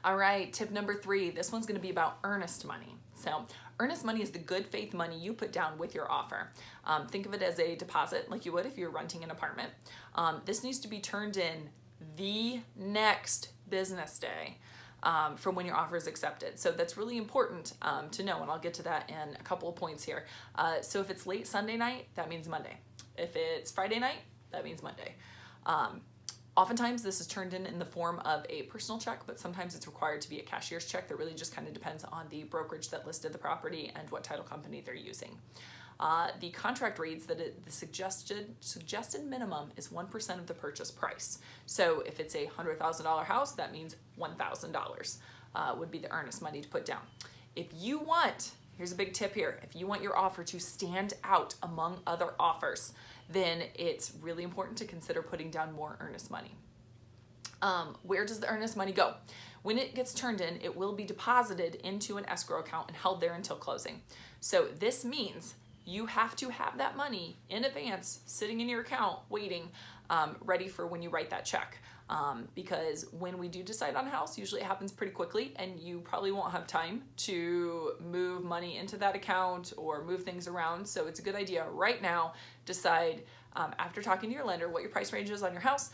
All right, tip number 3, this one's gonna be about earnest money. So earnest money is the good faith money you put down with your offer. Think of it as a deposit like you would if you're renting an apartment. This needs to be turned in the next business day from when your offer is accepted. So that's really important to know, and I'll get to that in a couple of points here. So if it's late Sunday night, that means Monday. If it's Friday night, that means Monday. Oftentimes this is turned in the form of a personal check, but sometimes it's required to be a cashier's check. That really just kind of depends on the brokerage that listed the property and what title company they're using. The contract reads that the suggested minimum is 1% of the purchase price. So if it's a $100,000 house, that means $1,000 would be the earnest money to put down. If you want, here's a big tip here, if you want your offer to stand out among other offers, then it's really important to consider putting down more earnest money. Where does the earnest money go? When it gets turned in, it will be deposited into an escrow account and held there until closing. So this means you have to have that money in advance sitting in your account waiting, ready for when you write that check. Because when we do decide on a house, usually it happens pretty quickly and you probably won't have time to move money into that account or move things around. So it's a good idea right now, decide after talking to your lender what your price range is on your house,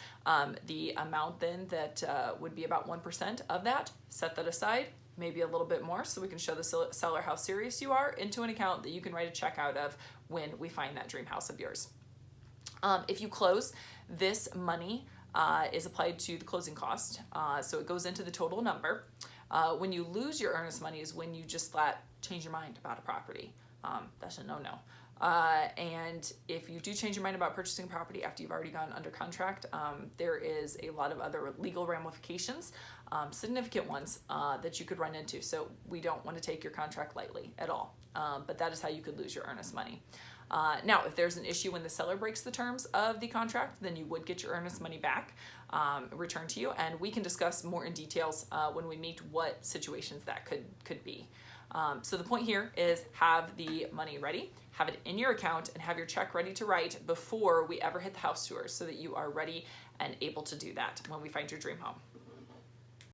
the amount then that would be about 1% of that, set that aside, maybe a little bit more so we can show the seller how serious you are, into an account that you can write a check out of when we find that dream house of yours. If you close, this money is applied to the closing cost, so it goes into the total number. When you lose your earnest money is when you just flat change your mind about a property. That's a no-no. And if you do change your mind about purchasing a property after you've already gone under contract, there is a lot of other legal ramifications, significant ones, that you could run into. So we don't want to take your contract lightly at all, but that is how you could lose your earnest money. Now, if there's an issue when the seller breaks the terms of the contract, then you would get your earnest money back, returned to you, and we can discuss more in details when we meet what situations that could be. So the point here is have the money ready, have it in your account, and have your check ready to write before we ever hit the house tours so that you are ready and able to do that when we find your dream home.